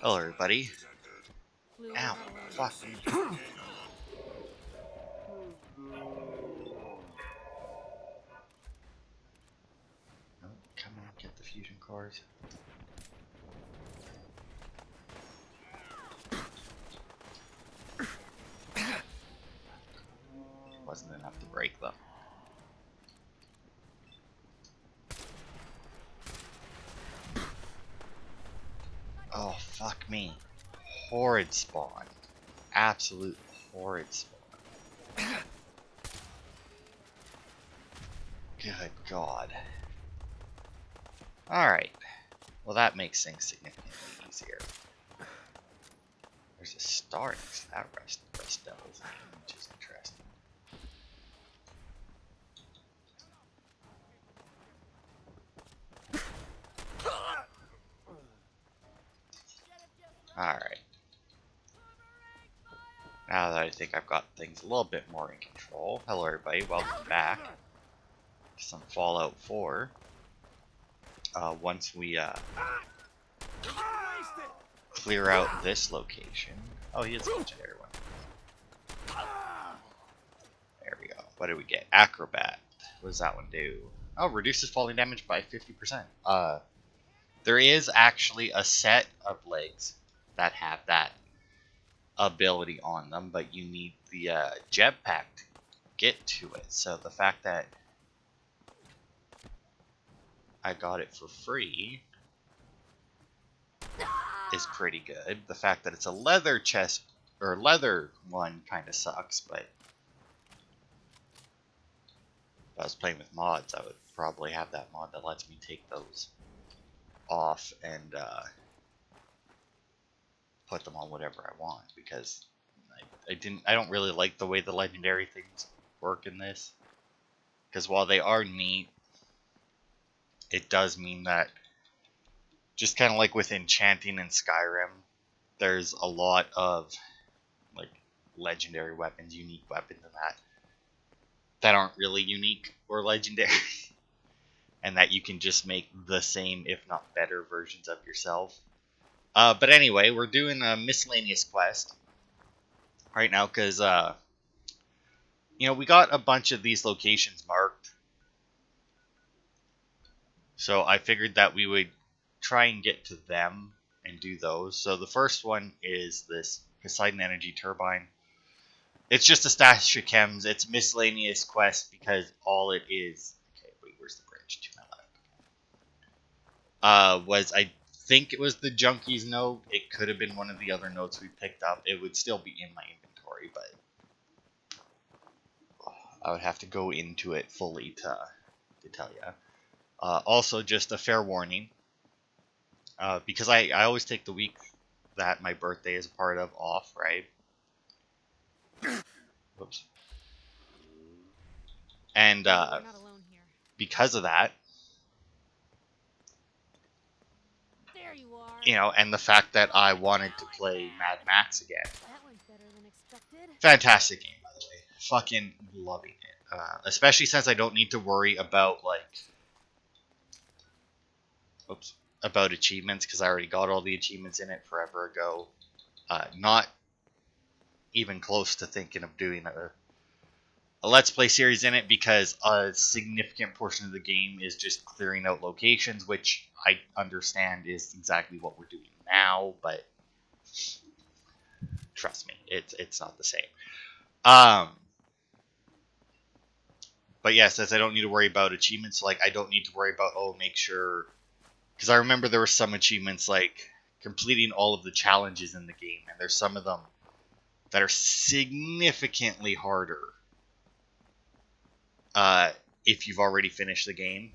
Hello, everybody. Ow. Fuck. No, come on, get the fusion cores. Wasn't enough to break them. Oh, fuck me. Horrid spawn. Absolute horrid spawn. Good God. Alright. Well, that makes things significantly easier. There's a star next to that rest devil's name, which is interesting. Alright. Now that I think I've got things a little bit more in control. Hello, everybody. Welcome back to some Fallout 4. Once we clear out this location. Oh, he is a legendary one. There we go. What did we get? Acrobat. What does that one do? Oh, reduces falling damage by 50%. There is actually a set of legs that have that ability on them, but you need the jetpack to get to it. So the fact that I got it for free is pretty good. The fact that it's a leather chest or leather one kind of sucks, but if I was playing with mods, I would probably have that mod that lets me take those off and put them on whatever I want, because I don't really like the way the legendary things work in this, because while they are neat, it does mean that just kind of like with enchanting in Skyrim, there's a lot of like legendary weapons, unique weapons, and that aren't really unique or legendary, and that you can just make the same, if not better, versions of yourself. But anyway, we're doing a miscellaneous quest right now because we got a bunch of these locations marked, so I figured that we would try and get to them and do those. So the first one is this Poseidon Energy Turbine. It's just a stash of chems. It's miscellaneous quest because all it is. Okay, wait, where's the bridge to my left? Was I think it was the junkies note. It could have been one of the other notes we picked up. It would still be in my inventory, but I would have to go into it fully to tell you. Also, just a fair warning, because I always take the week that my birthday is a part of off, right? Whoops. And because of that, and the fact that I wanted to play Mad Max again. Fantastic game, by the way. Fucking loving it. Especially since I don't need to worry about, about achievements, because I already got all the achievements in it forever ago. Not even close to thinking of doing a Let's Play series in it, because a significant portion of the game is just clearing out locations, which I understand is exactly what we're doing now, but trust me, it's not the same. But yeah, since I don't need to worry about achievements, I don't need to worry about, make sure, because I remember there were some achievements like completing all of the challenges in the game, and there's some of them that are significantly harder if you've already finished the game,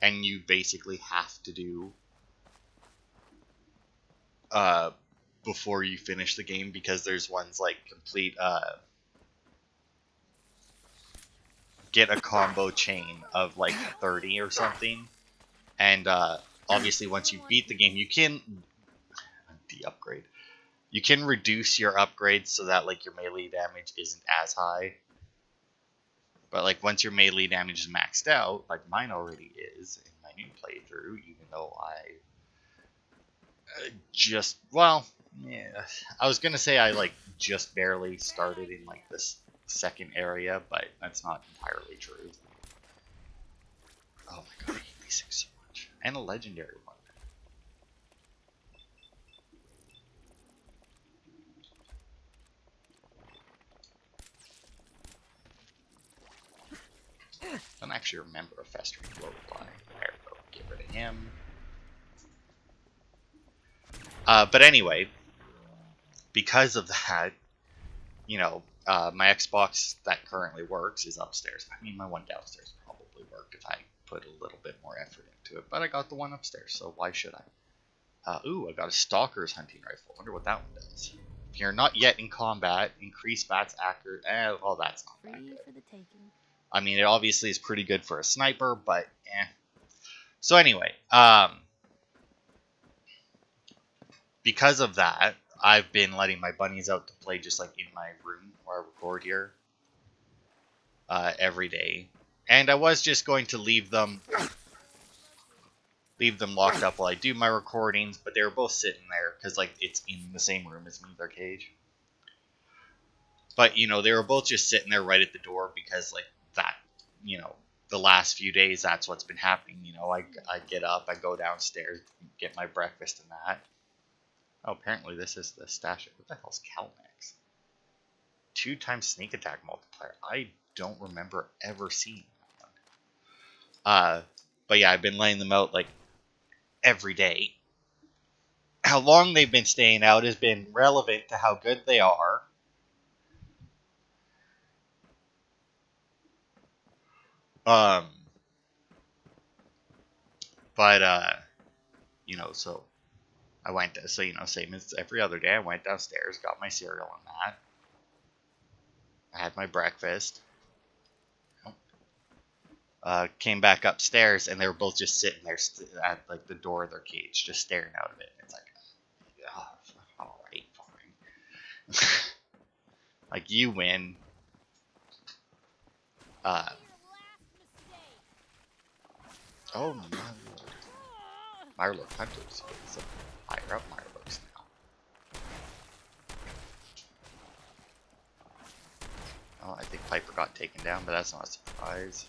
and you basically have to do before you finish the game, because there's ones like complete get a combo chain of 30 or something, and obviously once you beat the game, you can de-upgrade. You can reduce your upgrades so that your melee damage isn't as high. But once your melee damage is maxed out, like mine already is in my new playthrough, even though Just, well, yeah. I was gonna say I like just barely started in like this second area, but that's not entirely true. Oh my god, I hate these things so much. And a legendary one. I don't actually remember a festering blowfly. There we go. Get rid of him. But anyway, because of that, you know, my Xbox that currently works is upstairs. I mean, my one downstairs probably work if I put a little bit more effort into it, but I got the one upstairs, so why should I? Ooh, I got a Stalker's hunting rifle. Wonder what that one does. If you're not yet in combat, increase bats accurate. Well, that's not that good. For the taking. I mean, it obviously is pretty good for a sniper, but eh. So anyway, because of that, I've been letting my bunnies out to play just like in my room where I record here every day. And I was just going to leave them locked up while I do my recordings, but they were both sitting there because like it's in the same room as me, their cage. But you know, they were both just sitting there right at the door because like that, you know, the last few days that's what's been happening. You know, I get up, I go downstairs, get my breakfast and that. Oh, apparently this is the stash. What the hell's Calmax? 2x sneak attack multiplier. I don't remember ever seeing that one. But yeah, I've been laying them out like every day. How long they've been staying out has been relevant to how good they are. But you know, so I went to, so you know, same as every other day, I went downstairs, got my cereal and that. I had my breakfast. Came back upstairs, and they were both just sitting there at like the door of their cage, just staring out of it. It's like, oh, all right, fine. Like you win. Oh my lord, Mirelurk hunters. So higher up Mirelurks now. Oh, I think Piper got taken down, but that's not a surprise.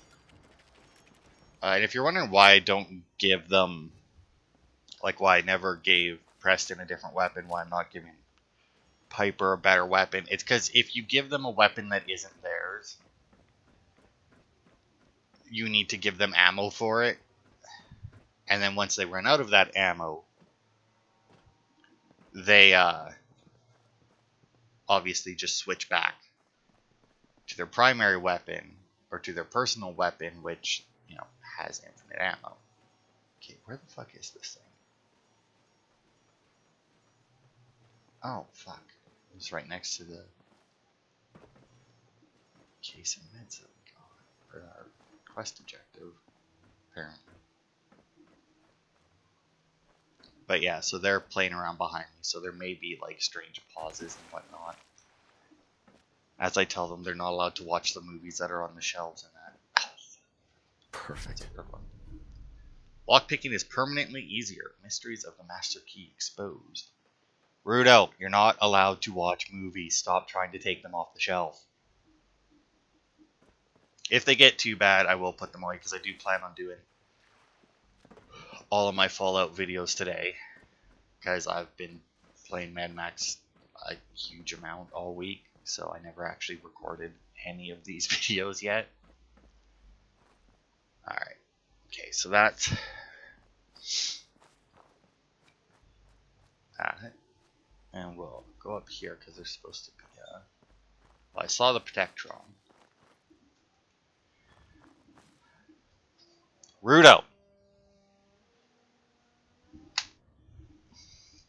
And if you're wondering why I don't give them, like why I never gave Preston a different weapon, why I'm not giving Piper a better weapon, it's because if you give them a weapon that isn't theirs, you need to give them ammo for it. And then once they run out of that ammo, they obviously just switch back to their primary weapon or to their personal weapon, which, you know, has infinite ammo. Okay, where the fuck is this thing? Oh, fuck. It's right next to the case of meds that we got. Or our quest objective, apparently. But yeah, so they're playing around behind me, so there may be like strange pauses and whatnot. As I tell them, they're not allowed to watch the movies that are on the shelves and that. Perfect. Lockpicking is permanently easier. Mysteries of the Master Key exposed. Rudo, you're not allowed to watch movies. Stop trying to take them off the shelf. If they get too bad, I will put them away because I do plan on doing all of my Fallout videos today. Because I've been playing Mad Max a huge amount all week, so I never actually recorded any of these videos yet. Alright. Okay, so that's that. And we'll go up here because there's supposed to be a... Well, I saw the Protectron. Rudo!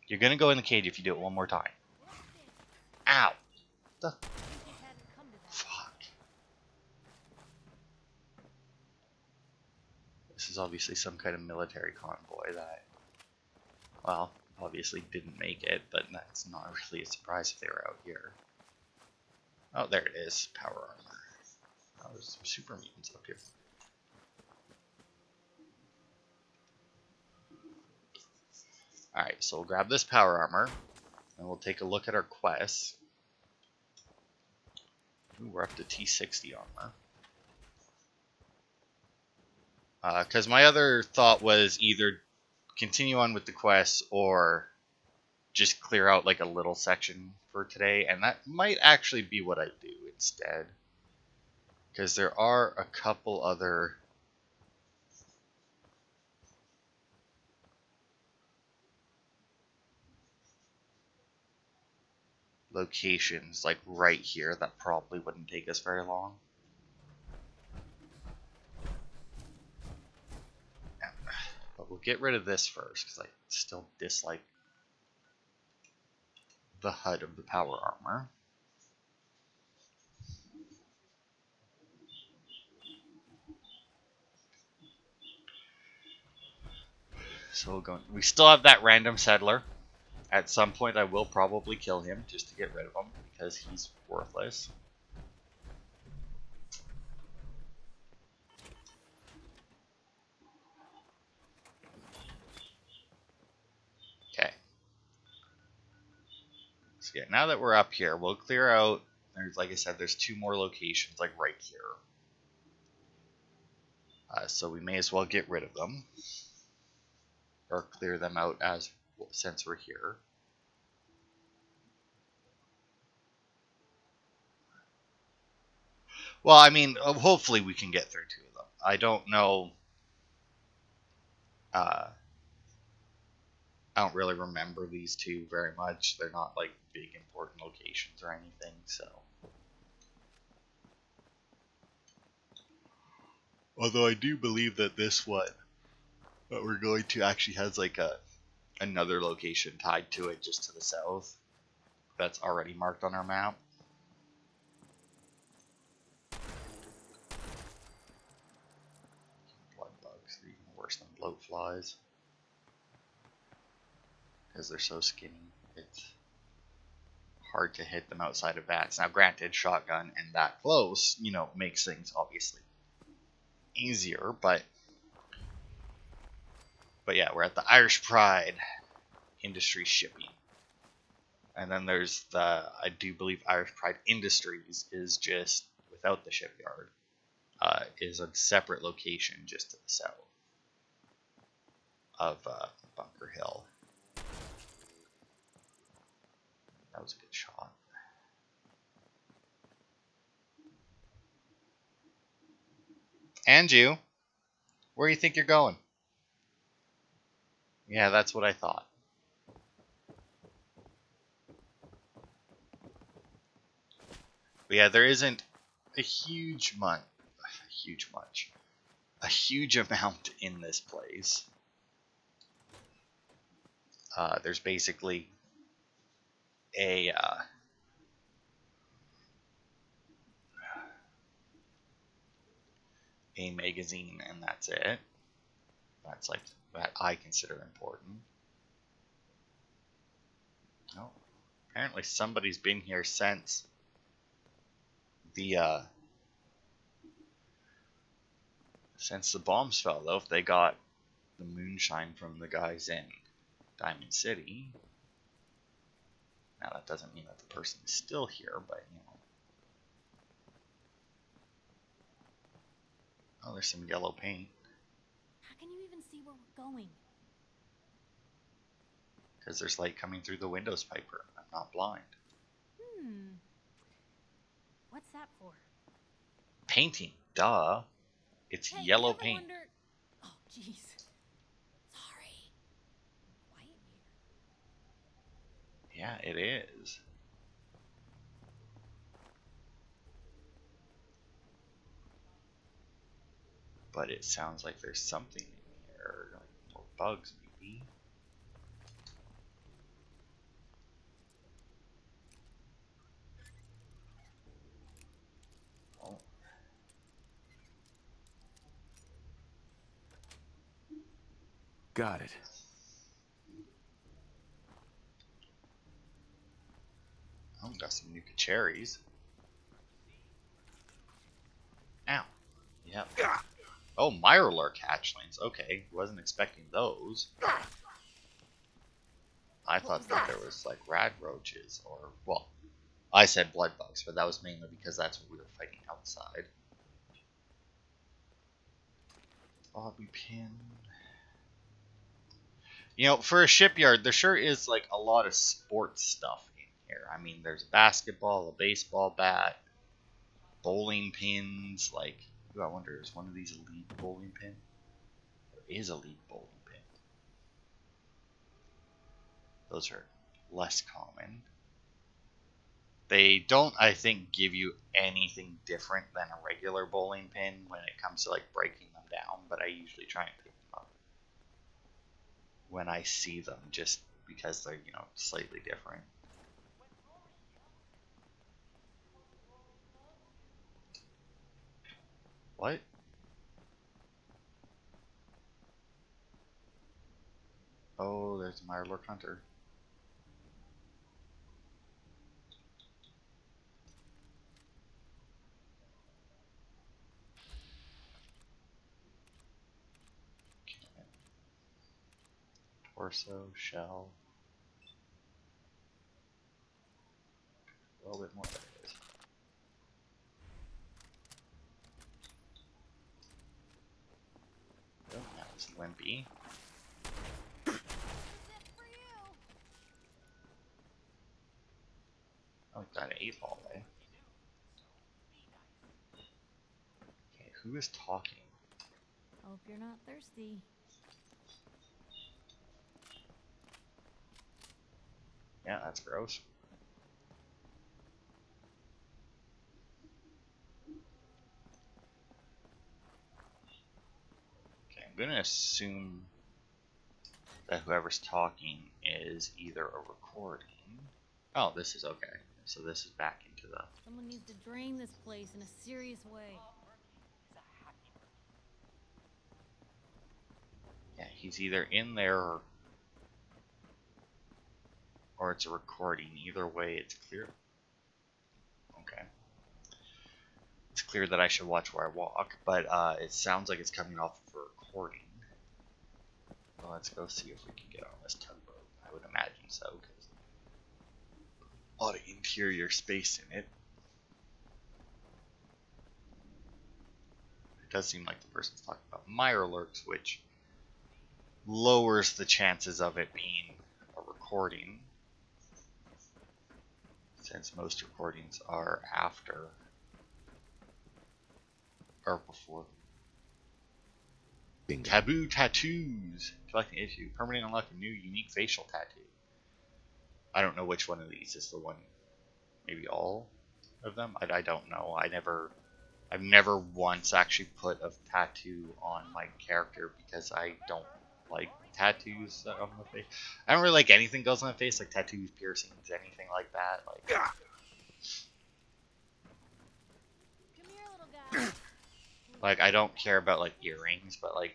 You're gonna go in the cage if you do it one more time. Ow! The fuck. This is obviously some kind of military convoy that, well, obviously didn't make it, but that's not really a surprise if they were out here. Oh, there it is. Power armor. Oh, there's some super mutants up here. Alright, so we'll grab this power armor, and we'll take a look at our quests. Ooh, we're up to T60 armor. Because my other thought was either continue on with the quests or just clear out like a little section for today, and that might actually be what I do instead. Because there are a couple other locations like right here that probably wouldn't take us very long. But we'll get rid of this first because I still dislike the HUD of the power armor. So we still have that random settler. At some point I will probably kill him just to get rid of him because he's worthless. Okay. So yeah, now that we're up here, we'll clear out. There's, like I said, there's 2 more locations like right here. So we may as well get rid of them. Or clear them out since we're here. Well, I mean, hopefully we can get through 2 of them. I don't know. I don't really remember these 2 very much. They're not like big important locations or anything, so. Although I do believe that this one that we're going to actually has like another location tied to it just to the south that's already marked on our map. Blood bugs are even worse than bloat flies because they're so skinny. It's hard to hit them outside of bats. Now granted, shotgun and that close, you know, makes things obviously easier, but yeah, we're at the Irish Pride Industry Shipping. And then there's I do believe Irish Pride Industries is just without the shipyard, is a separate location just to the south of Bunker Hill. That was a good shot. And you, where do you think you're going? Yeah, that's what I thought. But yeah, there isn't a huge amount in this place. There's basically a magazine, and that's it. That's like that I consider important. Oh, apparently somebody's been here since the bombs fell, though. If they got the moonshine from the guys in Diamond City. Now that doesn't mean that the person is still here, but you know. Oh, there's some yellow paint. How can you even see where we're going? Because there's light coming through the windows, Piper. I'm not blind. What's that for? Painting, duh. It's hey, yellow you ever paint. Wonder... Oh, jeez. Sorry. Quiet here. Yeah, it is. But it sounds like there's something in here. Like more bugs, maybe. Oh. Got it. Oh, got some Nuka cherries. Ow. Yep. Oh, Mirelurk hatchlings. Okay, wasn't expecting those. I What thought was that that? there was like rad roaches or, well, I said blood bugs, but that was mainly because that's what we were fighting outside. Bobby pin. You know, for a shipyard, there sure is like a lot of sports stuff in here. I mean, there's basketball, a baseball bat, bowling pins. Like, ooh, I wonder, is one of these a league bowling pin? There is a league bowling pin. Those are less common. They don't, I think, give you anything different than a regular bowling pin when it comes to like breaking them down, but I usually try and pick them up when I see them just because they're, you know, slightly different. What? Oh, there's a Mirelurk Hunter. Torso, shell. A little bit more. There it is. Oh, now it's limpy. Oh, we got an 8-ball there. Okay, who is talking? Hope you're not thirsty. Yeah, that's gross. Okay, I'm gonna assume that whoever's talking is either a recording. Oh, this is okay. So this is back into the. Someone needs to drain this place in a serious way. Yeah, he's either in there or it's a recording. Either way, it's clear. Okay. It's clear that I should watch where I walk, but it sounds like it's coming off of a recording. Well, let's go see if we can get on this tugboat. I would imagine so, because a lot of interior space in it. It does seem like the person's talking about Mirelurks, which lowers the chances of it being a recording, since most recordings are after or before. Bingo. Taboo tattoos. Collecting issue. Permanent unlock a new unique facial tattoo. I don't know which one of these is the one. Maybe all of them? I don't know. I've never once actually put a tattoo on my character because I don't like tattoos on the face. I don't really like anything goes on the face, like tattoos, piercings, anything like that. Like, Come here, little guy. like I don't care about like earrings, but like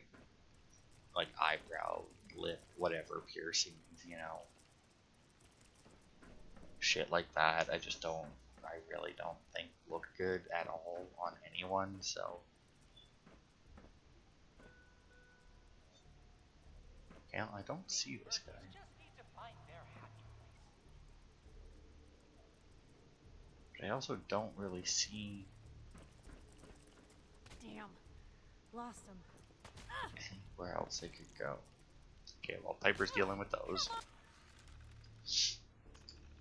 eyebrow, lip, whatever piercings, you know, shit like that. I really don't think look good at all on anyone. So. Yeah, I don't see this guy. I also don't really see Damn. Lost him. anywhere else they could go. Okay, well, Piper's dealing with those.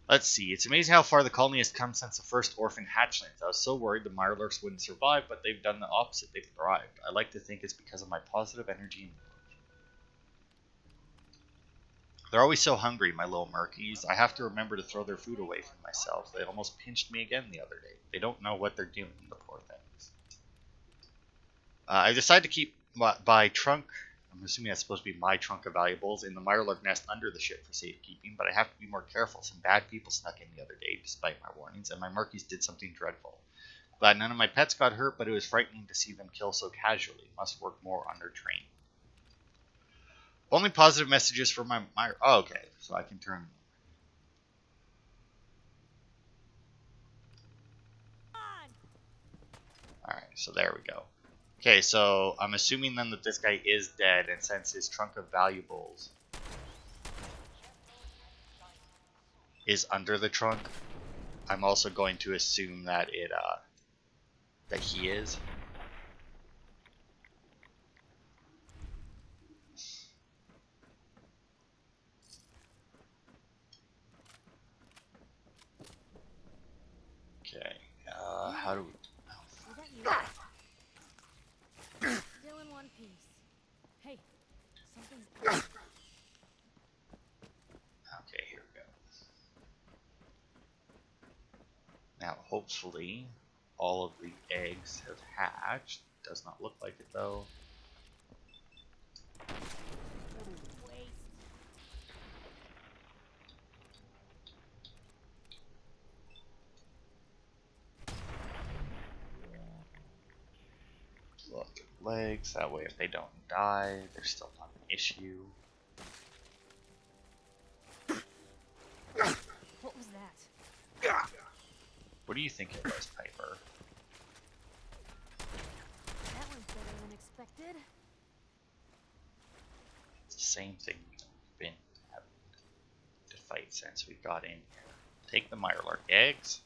Let's see. It's amazing how far the colony has come since the first orphan hatchlings. I was so worried the Mirelurks wouldn't survive, but they've done the opposite. They've thrived. I like to think it's because of my positive energy and they're always so hungry, my little Murkies. I have to remember to throw their food away from myself. They almost pinched me again the other day. They don't know what they're doing, the poor things. I decided to keep my trunk, I'm assuming that's supposed to be my trunk of valuables, in the Mirelurk nest under the ship for safekeeping, but I have to be more careful. Some bad people snuck in the other day, despite my warnings, and my Murkies did something dreadful. Glad none of my pets got hurt, but it was frightening to see them kill so casually. Must work more on their training. Only positive messages for my oh, okay, so I can turn. Alright, so there we go. Okay, so I'm assuming then that this guy is dead, and since his trunk of valuables is under the trunk, I'm also going to assume that that he is. Okay. How do we? Is that you? Still in one piece. Hey, something's out. Okay, here we go. Now, hopefully, all of the eggs have hatched. Does not look like it though. Waste. Look at the legs. That way, if they don't die, they're still not an issue. What was that? What do you think it was, Piper? That went better than expected. It's the same thing we've been having to fight since we got in here. Take the Mirelurk eggs.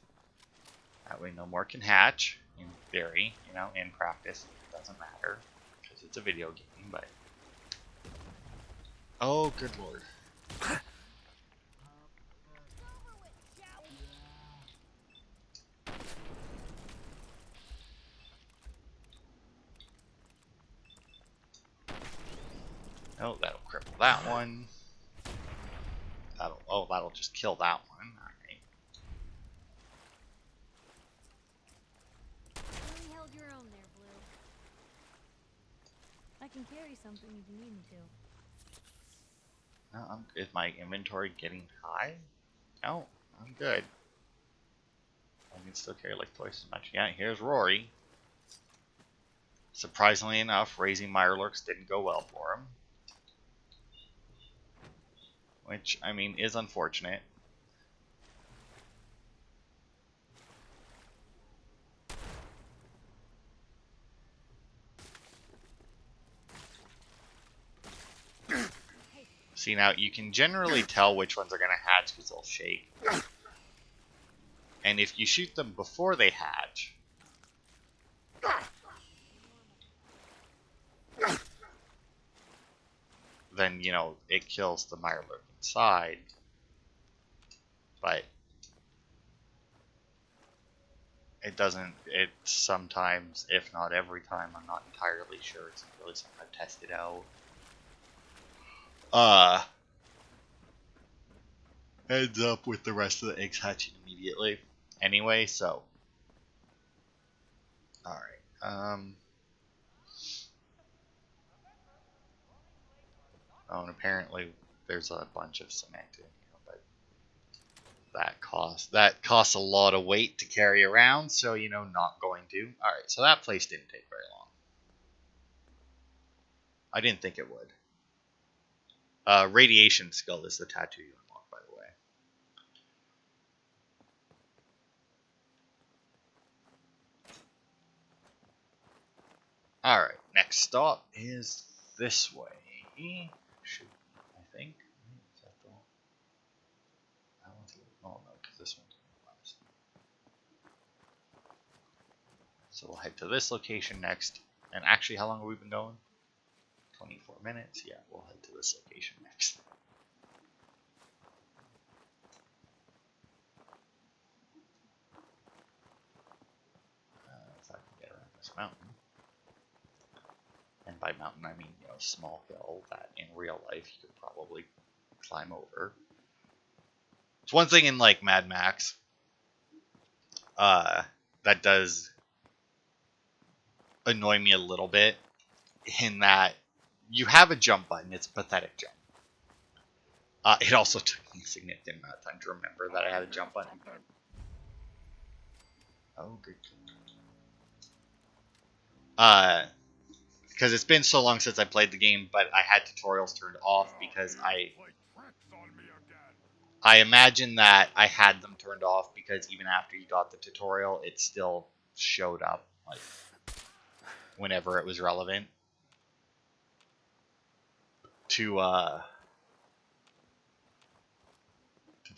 That way no more can hatch, in theory, you know, in practice. It doesn't matter, because it's a video game, but... Oh, good lord. Oh, that'll cripple that one. That'll just kill that one. Alright. Really held your own there, Blue. I can carry something if you need me to. No, is my inventory getting high? No, I'm good. I can still carry like twice as much. Yeah, here's Rory. Surprisingly enough, raising Mirelurks didn't go well for him. Which, I mean, is unfortunate. See, now, you can generally tell which ones are going to hatch because they'll shake. And if you shoot them before they hatch, then, you know, it kills the Mirelurk inside. But it doesn't, it sometimes, if not every time, I'm not entirely sure. It's not really something I've tested out. Ends up with the rest of the eggs hatching immediately. Anyway, so. Alright, oh, and apparently there's a bunch of cement in here, but that costs a lot of weight to carry around, so, you know, not going to. Alright, so that place didn't take very long. I didn't think it would. Radiation Skull is the tattoo you unlock, by the way. Alright, next stop is this way. Should, I think. Is that the one? That one's a little, oh no, because this one's last. So we'll head to this location next. And actually, how long have we been going? 24 minutes. Yeah, we'll head to this location next. If I can get around this mountain. And by mountain, I mean, you know, small hill that in real life you could probably climb over. It's one thing in, like, Mad Max that does annoy me a little bit, in that you have a jump button. It's a pathetic jump. It also took me a significant amount of time to remember that I had a jump button. Oh, good. Because it's been so long since I played the game, but I had tutorials turned off because I imagine that I had them turned off because even after you got the tutorial, it still showed up, like, whenever it was relevant to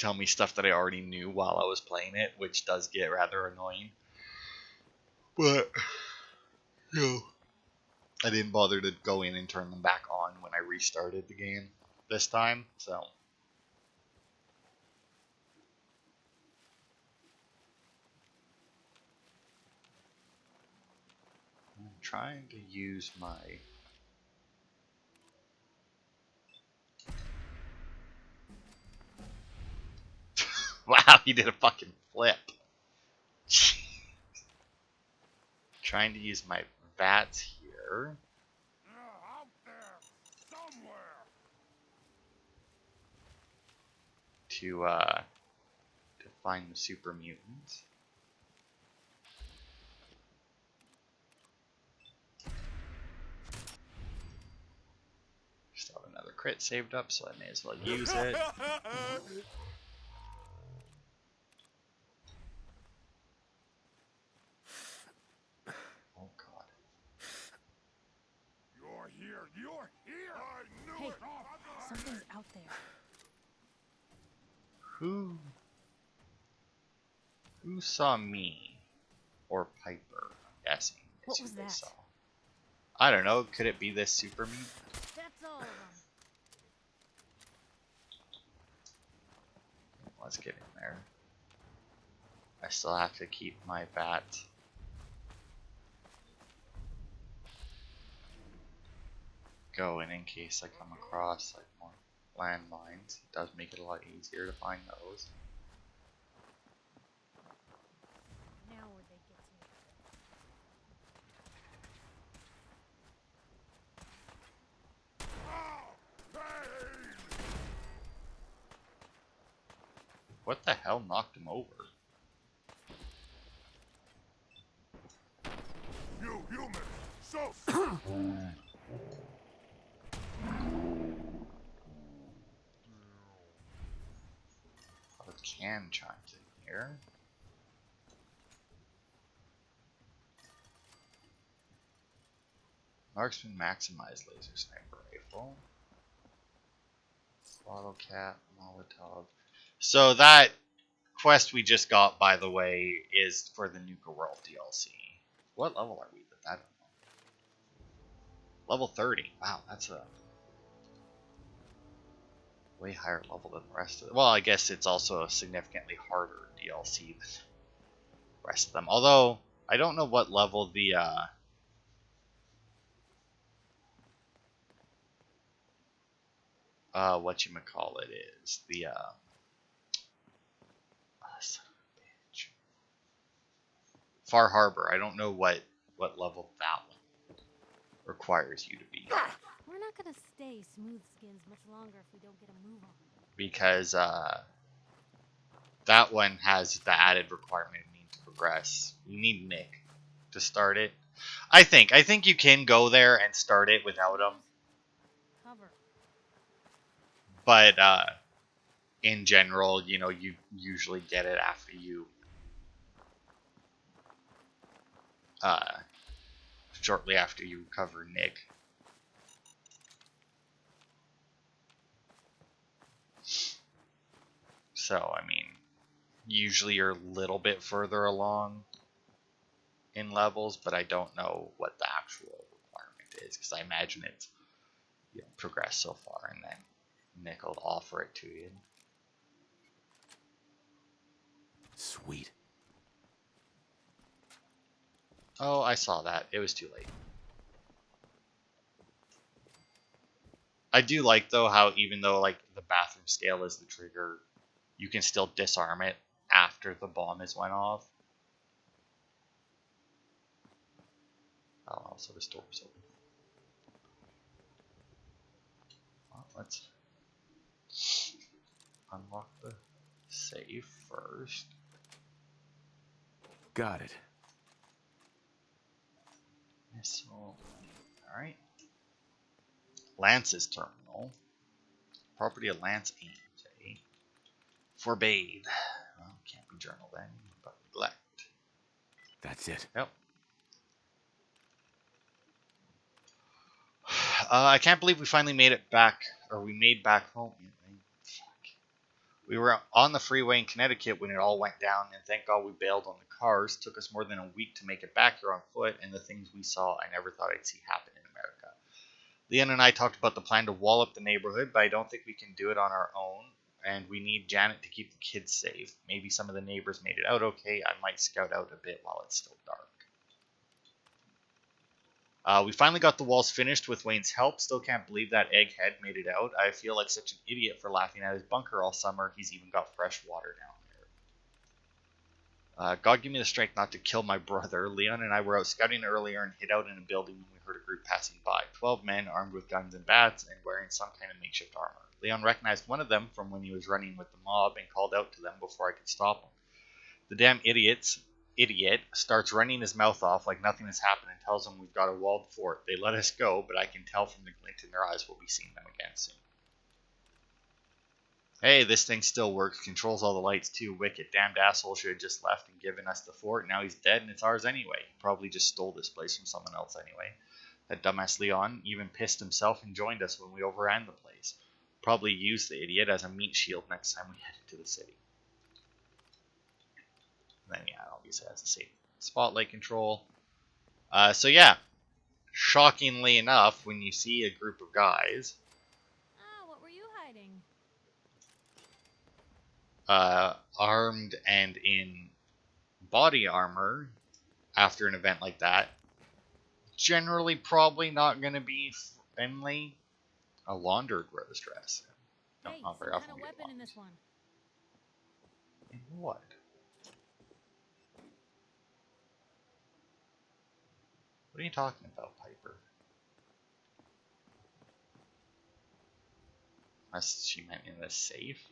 tell me stuff that I already knew while I was playing it, which does get rather annoying. But, you know, I didn't bother to go in and turn them back on when I restarted the game this time, so. I'm trying to use my... Wow, he did a fucking flip. Trying to use my VATs here. Out there, somewhere. To find the super mutants. Still have another crit saved up, so I may as well use it. Oh god. You're here. You're here. I knew Hey, it. something's out there. Who saw me? Or Piper, I'm guessing. What is who was they that? saw. I don't know, could it be this super mutant? That's all of them. Let's get in there. I still have to keep my bat. Going in case I come across like more landmines. It does make it a lot easier to find those. Now where'd they get to? What the hell knocked him over? You human. So. Can chimes in here. Marksman maximize laser sniper rifle. Bottle cap, Molotov. So that quest we just got, by the way, is for the Nuka World DLC. What level are we with that? Level 30. Wow, that's a way higher level than the rest of it. Well, I guess it's also a significantly harder DLC than the rest of them. Although, I don't know what level the whatchamacallit is. The son of a bitch. Far Harbor. I don't know what level that one requires you to be. We're not gonna stay smooth skins much longer if we don't get a move on. Because that one has the added requirement you need to progress. You need Nick to start it. I think you can go there and start it without him. Cover. But in general, you know, you usually get it after you shortly after you recover Nick. So, I mean, usually you're a little bit further along in levels, but I don't know what the actual requirement is, because I imagine it's, you know, progress so far and then Nick will offer it to you. Sweet. Oh, I saw that. It was too late. I do like, though, how even though, like, the bathroom scale is the trigger, you can still disarm it after the bomb has went off. Oh, also the door's open. Well, let's unlock the safe first. Got it. Missile. Alright. Lance's terminal. Property of Lance Ames, eh? Forbade. Well, can't be journal then, but neglect. That's it. Yep. I can't believe we finally made it back, or we made back home. Fuck. We were on the freeway in Connecticut when it all went down, and thank God we bailed on the cars. Took us more than a week to make it back here on foot, and the things we saw I never thought I'd see happen in America. Leon and I talked about the plan to wall up the neighborhood, but I don't think we can do it on our own, and we need Janet to keep the kids safe. Maybe some of the neighbors made it out okay. I might scout out a bit while it's still dark. We finally got the walls finished with Wayne's help. Still can't believe that egghead made it out. I feel like such an idiot for laughing at his bunker all summer. He's even got fresh water down there. God give me the strength not to kill my brother. Leon and I were out scouting earlier and hid out in a building when we heard a group passing by. 12 men armed with guns and bats and wearing some kind of makeshift armor. Leon recognized one of them from when he was running with the mob and called out to them before I could stop him. The damn idiot starts running his mouth off like nothing has happened and tells them we've got a walled fort. They let us go, but I can tell from the glint in their eyes we'll be seeing them again soon. Hey, this thing still works. Controls all the lights too. Wicked. Damned asshole should have just left and given us the fort. Now he's dead and it's ours anyway. He probably just stole this place from someone else anyway. That dumbass Leon even pissed himself and joined us when we overran the place. Probably used the idiot as a meat shield next time we head into the city. And then, yeah, obviously has the same spotlight control. So, yeah, shockingly enough, when you see a group of guys What were you hiding? armed and in body armor after an event like that, generally probably not going to be friendly. A laundered rose dress. No, Hey, not very some often. kind of weapon in this one. What? What are you talking about, Piper? Unless she meant in the safe.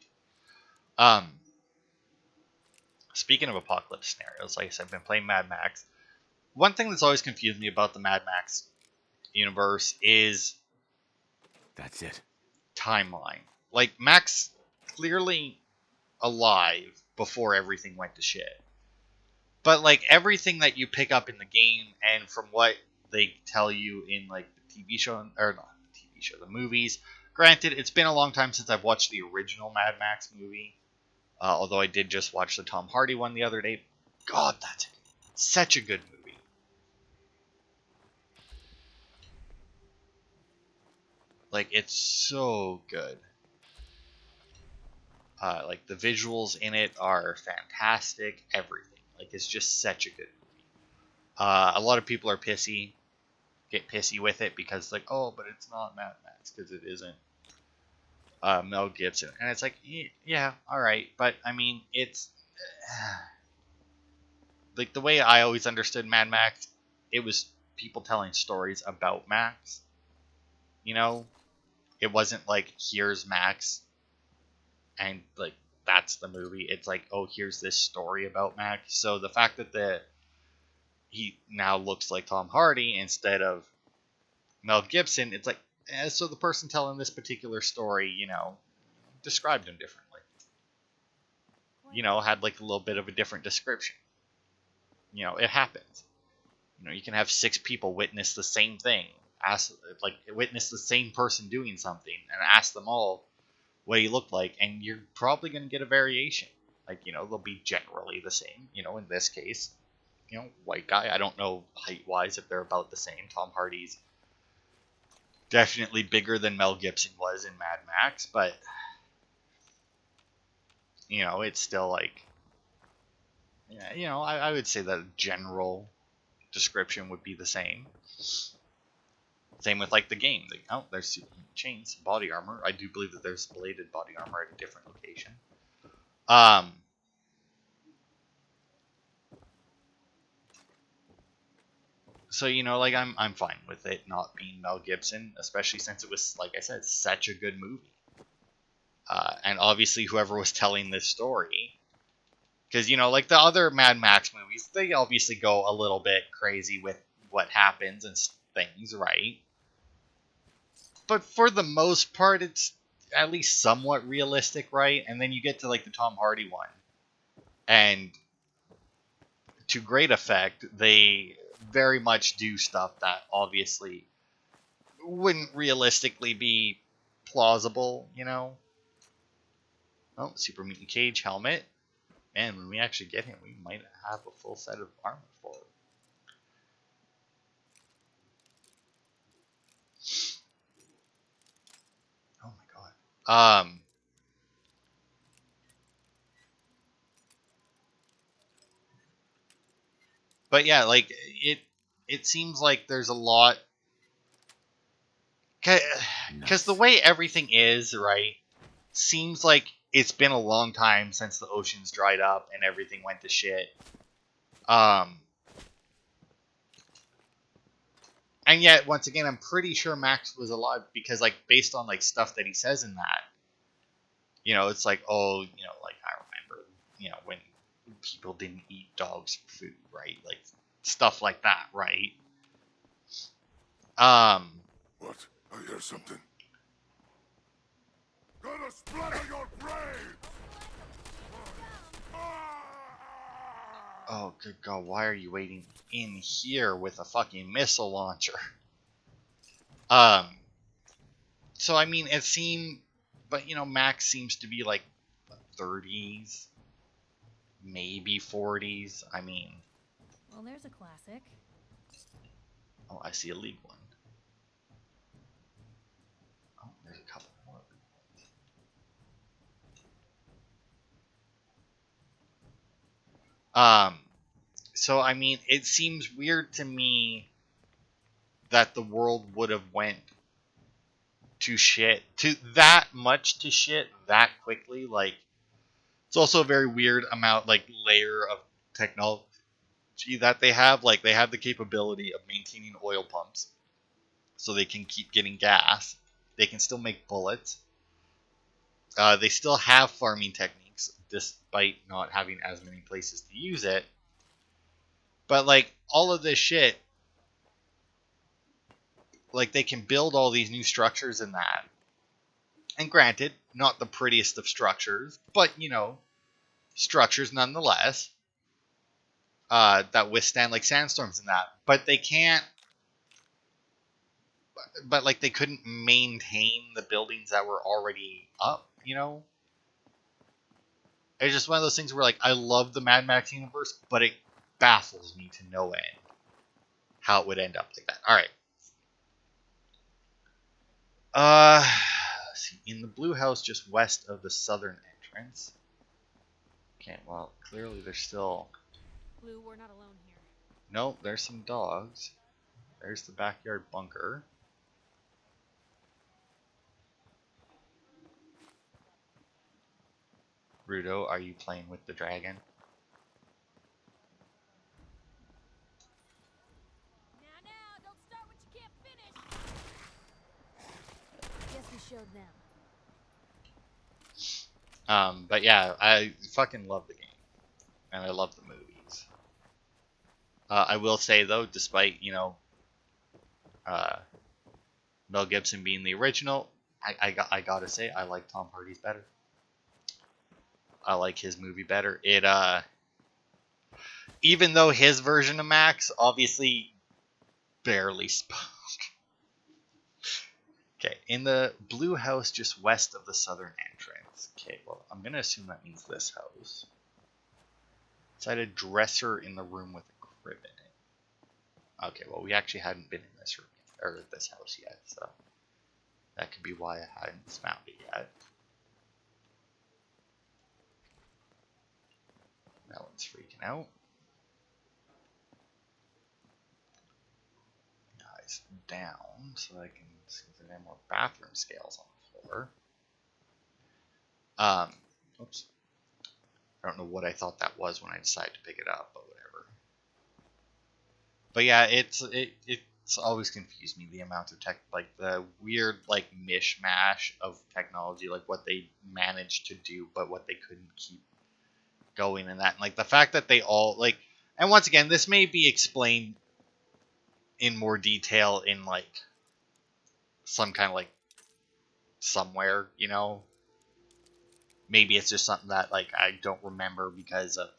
Speaking of apocalypse scenarios, like I said, I've been playing Mad Max. One thing that's always confused me about the Mad Max universe is That's it. timeline. Like, Max clearly alive before everything went to shit. But, like, everything that you pick up in the game and from what they tell you in, like, the TV show, or not the TV show, the movies. Granted, it's been a long time since I've watched the original Mad Max movie. Although I did just watch the Tom Hardy one the other day. God, that's such a good movie. Like, it's so good. Like, the visuals in it are fantastic. Everything. Like, it's just such a good movie. A lot of people are get pissy with it because, like, oh, but it's not Mad Max because it isn't Mel Gibson. And it's like, yeah, alright. But, I mean, it's... like, the way I always understood Mad Max, it was people telling stories about Max. You know? It wasn't like, here's Max, and, like, that's the movie. It's like, oh, here's this story about Max. So the fact that he now looks like Tom Hardy instead of Mel Gibson, it's like, so the person telling this particular story, you know, described him differently. You know, had, like, a little bit of a different description. You know, it happens. You know, you can have 6 people witness the same thing. Witness the same person doing something and ask them all what he looked like, and you're probably going to get a variation. Like, you know, they'll be generally the same. You know, in this case, you know, white guy. I don't know height-wise if they're about the same. Tom Hardy's definitely bigger than Mel Gibson was in Mad Max, but, you know, it's still like, yeah, you know, I would say that a general description would be the same. Same with, like, the game. Like, oh, there's chains, body armor. I do believe that there's bladed body armor at a different location. So, you know, like, I'm fine with it not being Mel Gibson, especially since it was, like I said, such a good movie. And obviously whoever was telling this story, because, you know, like the other Mad Max movies, they obviously go a little bit crazy with what happens and things, right? But for the most part, it's at least somewhat realistic, right? And then you get to, like, the Tom Hardy one, and to great effect, they very much do stuff that obviously wouldn't realistically be plausible, you know? Oh, super mutant cage helmet. And when we actually get him, we might have a full set of armor for him. Oh my god. But yeah, like it seems like there's a lot because the Nice. way everything is, right, seems like it's been a long time since the oceans dried up and everything went to shit. And yet, once again, I'm pretty sure Max was alive because, like, based on like stuff that he says in that, it's like, oh, like I remember, when people didn't eat dogs for food, right? Like stuff like that, right? Um, What? I hear something. Gonna splatter your brain! oh, good God, why are you waiting in here with a fucking missile launcher? Um, so I mean, it seemed, but Max seems to be like 30s, maybe 40s. I mean, Well, there's a classic. oh, I see a league one. Oh, there's a couple more. So I mean, it seems weird to me that the world would have went to shit, to that much to shit that quickly. Like, it's also a very weird amount, like, layer of technology that they have. Like, they have the capability of maintaining oil pumps, so they can keep getting gas. They can still make bullets. They still have farming techniques, despite not having as many places to use it. But like all of this shit, like they can build all these new structures in that. And granted, not the prettiest of structures, but structures nonetheless, that withstand like sandstorms and that. But they can't. But like they couldn't maintain the buildings that were already up. It's just one of those things where like I love the Mad Max universe, but it baffles me to no end how it would end up like that. All right. Let's see. In the blue house just west of the southern entrance. Okay, well, clearly there's still... Blue, we're not alone here. Nope, there's some dogs. There's the backyard bunker. Rudo, are you playing with the dragon? Now, don't start what you can't finish. Guess we showed them. But yeah, I fucking love the game. And I love the movies. I will say, though, despite, Mel Gibson being the original, I gotta say, I like Tom Hardy's better. I like his movie better. Even though his version of Max obviously barely spoke. Okay, in the blue house just west of the southern entrance. Okay, well, I'm going to assume that means this house. Inside a dresser in the room with a crib in it. Okay, well, we actually hadn't been in this room or this house yet, so that could be why I hadn't found it yet. Melon's freaking out. Guys, down so I can see if there are any more bathroom scales on the floor. Oops. I don't know what I thought that was when I decided to pick it up, but whatever. But yeah, it's always confused me, the amount of tech, like the weird like mishmash of technology, like what they managed to do, but what they couldn't keep going, and that, and like the fact that they all like, and once again, this may be explained in more detail in like some kind of like somewhere, maybe it's just something that like I don't remember because of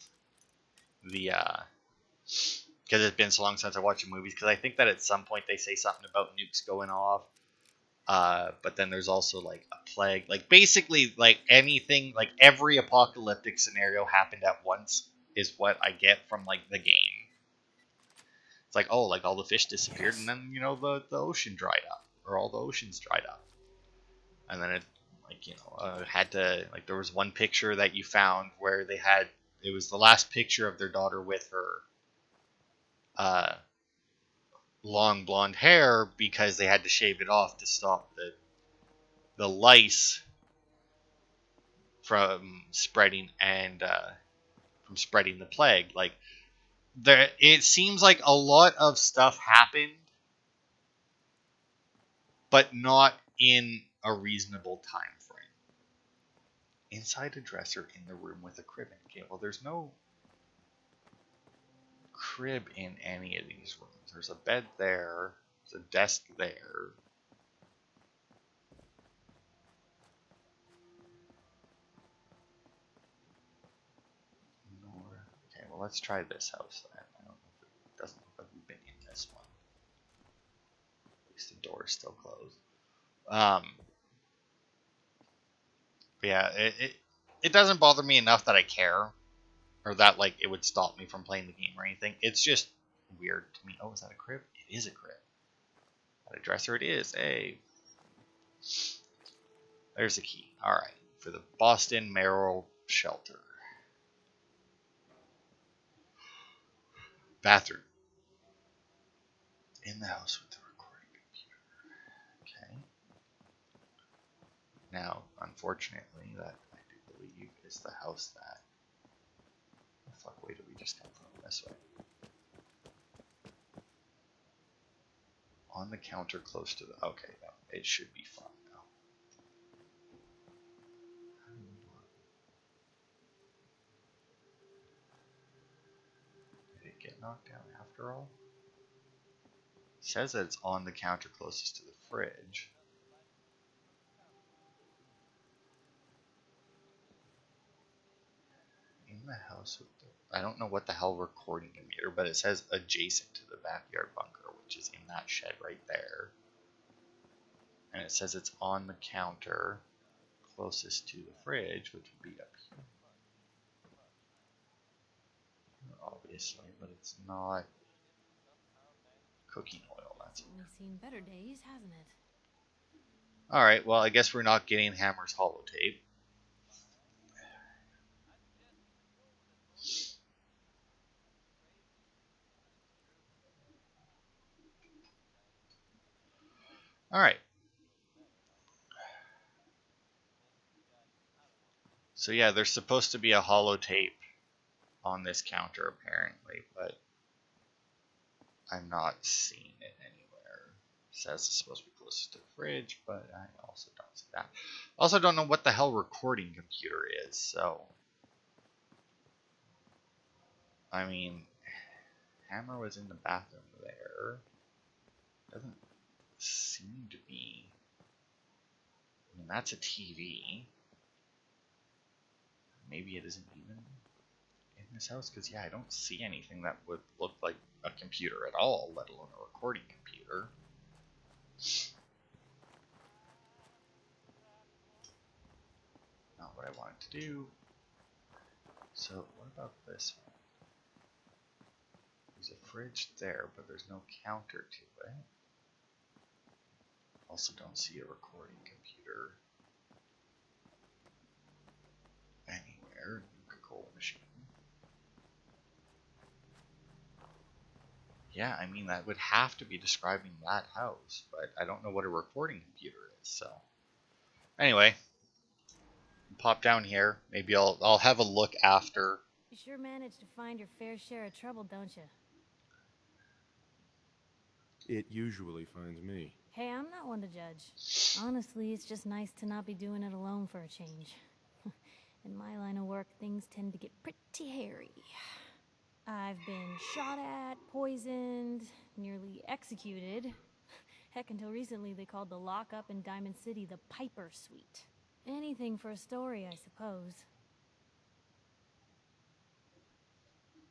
the because it's been so long since I watched the movies. Because I think that at some point they say something about nukes going off, But then there's also like a plague, like basically like anything, like every apocalyptic scenario happened at once is what I get from like the game. It's like, oh, like all the fish disappeared, and then the ocean dried up, or all the oceans dried up, and then it like had to, like, there was one picture that you found where it was the last picture of their daughter with her uh, long blonde hair because they had to shave it off to stop the lice from spreading and from spreading the plague. Like it seems like a lot of stuff happened, but not in a reasonable time frame. Inside a dresser in the room with a crib in. Okay, well, there's no crib in any of these rooms. There's a bed there. There's a desk there. Okay, well, let's try this house then. I don't know if it doesn't look like we've been in this one. At least the door is still closed. Yeah, it doesn't bother me enough that I care, or that like it would stop me from playing the game or anything. It's just weird to me. Oh, is that a crib? It is a crib. That a dresser? It is. Hey, there's the key. All right, for the Boston Merrill Shelter. Bathroom. In the house with the recording computer. Okay. Now, unfortunately, that I do believe is the house that. The fuck way did we just come from? This way. On the counter close to the. Okay, no, it should be fun now. Did it get knocked down after all? It says that it's on the counter closest to the fridge. In the house with the, I don't know what the hell recording computer, but it says adjacent to the backyard bunker, which is in that shed right there. And it says it's on the counter closest to the fridge, which would be up here. Obviously, but it's not cooking oil. That's We've seen better days, hasn't it? alright. Well, I guess we're not getting Hammer's holotape. Alright. So yeah, there's supposed to be a holotape on this counter apparently, but I'm not seeing it anywhere. It says it's supposed to be closest to the fridge, but I also don't see that. Also don't know what the hell recording computer is, so I mean, Hammer was in the bathroom there. Doesn't seem to be. I mean, that's a TV. Maybe it isn't even in this house, because yeah, I don't see anything that would look like a computer at all, let alone a recording computer. Not what I wanted to do. So what about this one? There's a fridge there, but there's no counter to it. Also don't see a recording computer anywhere. Coca-Cola machine. Yeah, I mean, that would have to be describing that house, but I don't know what a recording computer is, so. Anyway, pop down here. Maybe I'll have a look after. You sure manage to find your fair share of trouble, don't you? It usually finds me. Hey, I'm not one to judge. Honestly, it's just nice to not be doing it alone for a change. In my line of work, things tend to get pretty hairy. I've been shot at, poisoned, nearly executed. Heck, until recently they called the lockup in Diamond City the Piper Suite. Anything for a story, I suppose.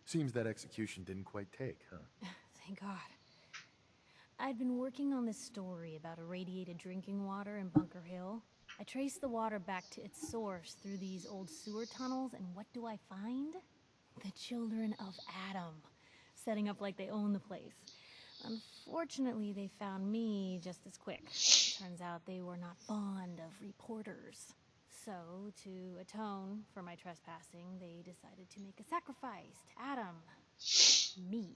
Seems that execution didn't quite take, huh? Thank God. I'd been working on this story about irradiated drinking water in Bunker Hill. I traced the water back to its source through these old sewer tunnels, and what do I find? The children of Adam, setting up like they own the place. Unfortunately, they found me just as quick. Turns out they were not fond of reporters. So, to atone for my trespassing, they decided to make a sacrifice to Adam. Me.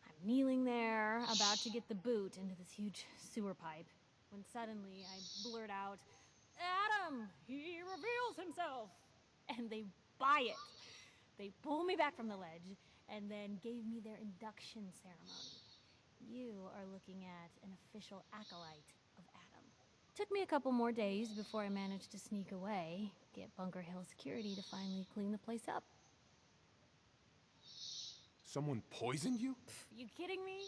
I'm kneeling there, about to get the boot into this huge sewer pipe, when suddenly I blurt out, "Adam! He reveals himself!" And they buy it. They pull me back from the ledge, and then gave me their induction ceremony. You are looking at an official acolyte of Adam. Took me a couple more days before I managed to sneak away, get Bunker Hill security to finally clean the place up. Someone poisoned you? You kidding me?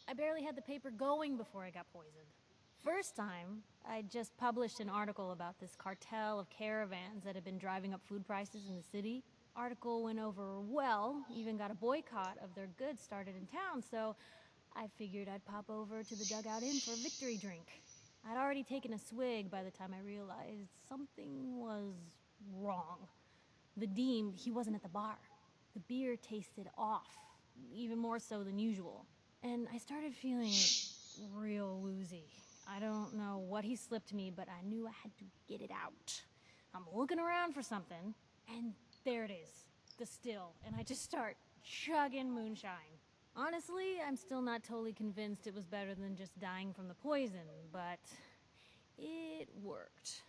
I barely had the paper going before I got poisoned. First time, I just published an article about this cartel of caravans that had been driving up food prices in the city. Article went over well, even got a boycott of their goods started in town, so I figured I'd pop over to the Dugout Inn for a victory drink. I'd already taken a swig by the time I realized something was wrong. The Deem, he wasn't at the bar. The beer tasted off, even more so than usual. And I started feeling real woozy. I don't know what he slipped me, but I knew I had to get it out. I'm looking around for something, and there it is, the still, and I just start chugging moonshine. Honestly, I'm still not totally convinced it was better than just dying from the poison, but it worked.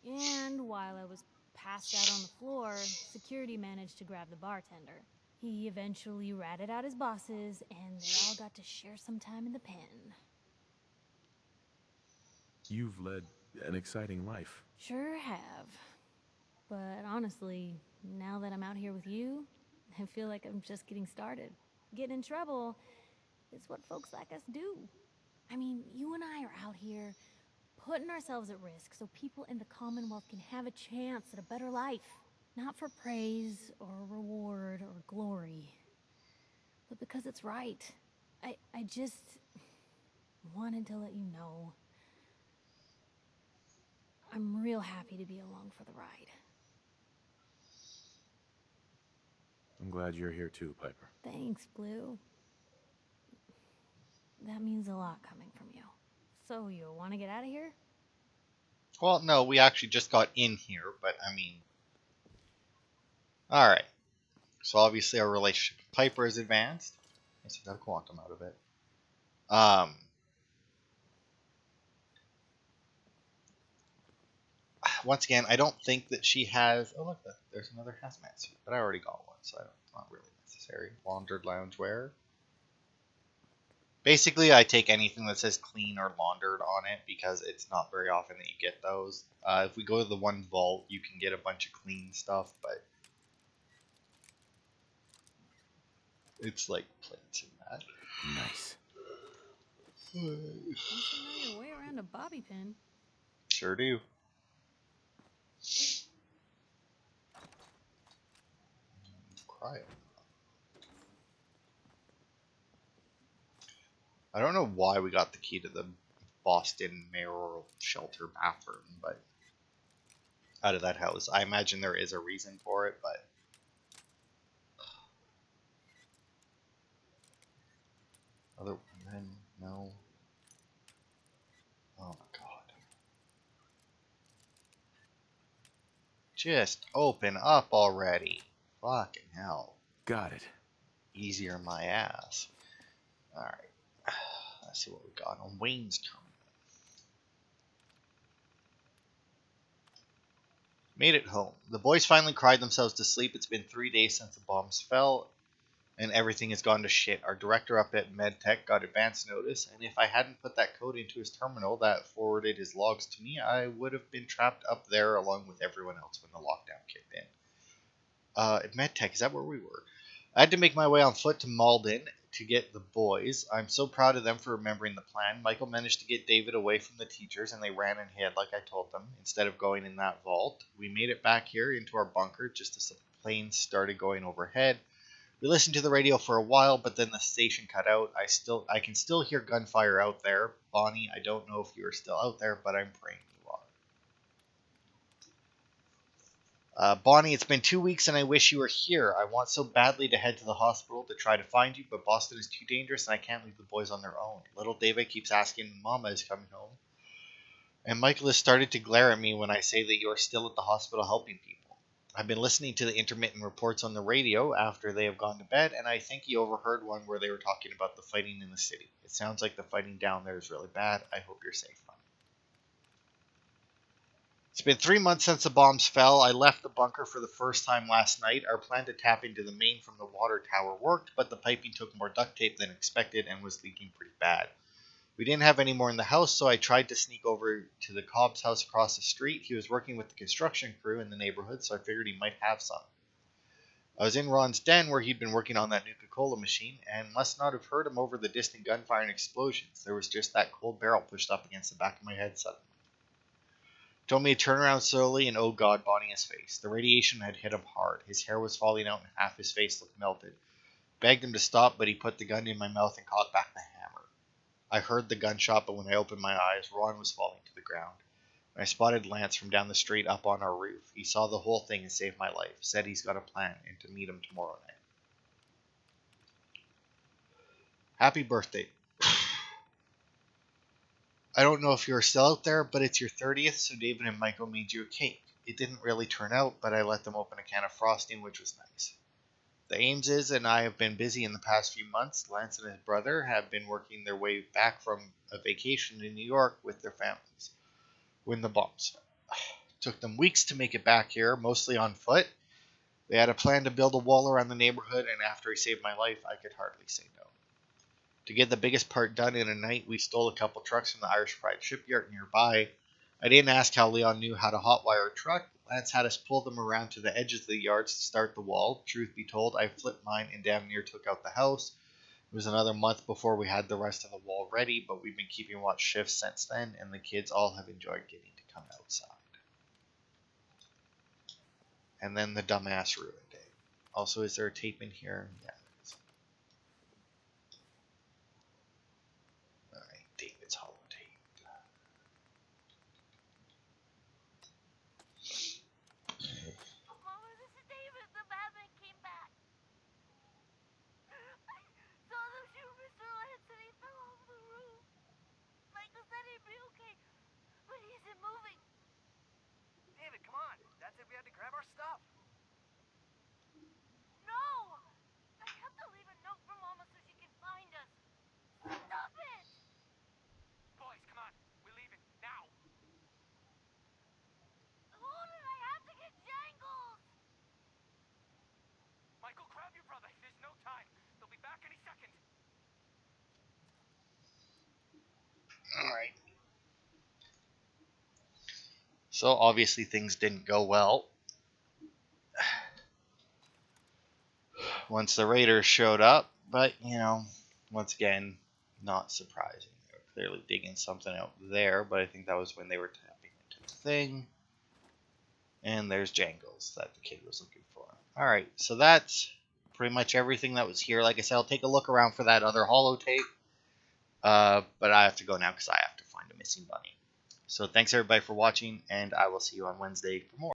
And while I was passed out on the floor, security managed to grab the bartender. He eventually ratted out his bosses, and they all got to share some time in the pen. You've led an exciting life. Sure have. But honestly, now that I'm out here with you, I feel like I'm just getting started. Getting in trouble is what folks like us do. I mean, you and I are out here putting ourselves at risk so people in the Commonwealth can have a chance at a better life. Not for praise or reward or glory, but because it's right. I just wanted to let you know I'm real happy to be along for the ride. I'm glad you're here too, Piper. Thanks, Blue. That means a lot coming from you. So, you want to get out of here? Well, no, we actually just got in here, but I mean... Alright. So obviously our relationship with Piper is advanced. I guess I got a quantum out of it. Once again, I don't think that she has... Oh, look, there's another hazmat suit, but I already got one, so it's not really necessary. Laundered loungewear. Basically, I take anything that says clean or laundered on it because it's not very often that you get those. If we go to the one vault, you can get a bunch of clean stuff, but it's like plates and that. Nice. You should know your way around a bobby pin. Sure do. Cryo. I don't know why we got the key to the Boston mayoral shelter bathroom, but out of that house, I imagine there is a reason for it, but other than no. Oh my god. Just open up already. Fucking hell. Got it. Easier my ass. Alright. Let's see what we got on Wayne's turn. Made it home. The boys finally cried themselves to sleep. It's been 3 days since the bombs fell, and everything has gone to shit. Our director up at MedTech got advance notice, and if I hadn't put that code into his terminal that forwarded his logs to me, I would have been trapped up there along with everyone else when the lockdown kicked in. At MedTech, is that where we were? I had to make my way on foot to Malden to get the boys. I'm so proud of them for remembering the plan. Michael managed to get David away from the teachers, and they ran and hid like I told them, instead of going in that vault. We made it back here into our bunker just as the planes started going overhead. We listened to the radio for a while, but then the station cut out. I can still hear gunfire out there. Bonnie, I don't know if you are still out there, but I'm praying you are. Bonnie, it's been 2 weeks and I wish you were here. I want so badly to head to the hospital to try to find you, but Boston is too dangerous and I can't leave the boys on their own. Little David keeps asking when Mama is coming home. And Michael has started to glare at me when I say that you are still at the hospital helping people. I've been listening to the intermittent reports on the radio after they have gone to bed, and I think he overheard one where they were talking about the fighting in the city. It sounds like the fighting down there is really bad. I hope you're safe, honey. It's been 3 months since the bombs fell. I left the bunker for the first time last night. Our plan to tap into the main from the water tower worked, but the piping took more duct tape than expected and was leaking pretty bad. We didn't have any more in the house, so I tried to sneak over to the Cobb's house across the street. He was working with the construction crew in the neighborhood, so I figured he might have some. I was in Ron's den where he'd been working on that Nuka-Cola machine, and must not have heard him over the distant gunfire and explosions. There was just that cold barrel pushed up against the back of my head suddenly. Told me to turn around slowly, and oh god, Bonnie, his face. The radiation had hit him hard. His hair was falling out and half his face looked melted. Begged him to stop, but he put the gun in my mouth and caught back the hammer. I heard the gunshot, but when I opened my eyes, Ron was falling to the ground. I spotted Lance from down the street up on our roof. He saw the whole thing and saved my life. Said he's got a plan and to meet him tomorrow night. Happy birthday. I don't know if you're still out there, but it's your 30th, so David and Michael made you a cake. It didn't really turn out, but I let them open a can of frosting, which was nice. The Ameses and I have been busy in the past few months. Lance and his brother have been working their way back from a vacation in New York with their families when the bombs fell. Took them weeks to make it back here, mostly on foot. They had a plan to build a wall around the neighborhood, and after he saved my life, I could hardly say no. To get the biggest part done in a night, we stole a couple trucks from the Irish Pride shipyard nearby. I didn't ask how Leon knew how to hotwire a truck. Lance had us pull them around to the edges of the yards to start the wall. Truth be told, I flipped mine and damn near took out the house. It was another month before we had the rest of the wall ready, but we've been keeping watch shifts since then, and the kids all have enjoyed getting to come outside. And then the dumbass ruined it. Also, is there a tape in here? Yeah, there is. Alright, David's holotape. Mama, this is David. The Batman came back. I saw them shoot Mr. Lance and he fell off the roof. Michael said he'd be okay, but he isn't moving. David, come on. That's it. We had to grab our stuff. No! I have to leave a note for Mama so she can find us. Stop it! Boys, come on. We're leaving. Now. Hold it, I have to get Jangles! Michael, grab your brother. There's no time. They'll be back any second. Alright. So obviously things didn't go well. Once the Raiders showed up, but once again, not surprising. They were clearly digging something out there, but I think that was when they were tapping into the thing. And there's Jangles that the kid was looking for. Alright, so that's pretty much everything that was here. Like I said, I'll take a look around for that other holotape. But I have to go now because I have to find a missing bunny. So thanks everybody for watching, and I will see you on Wednesday for more.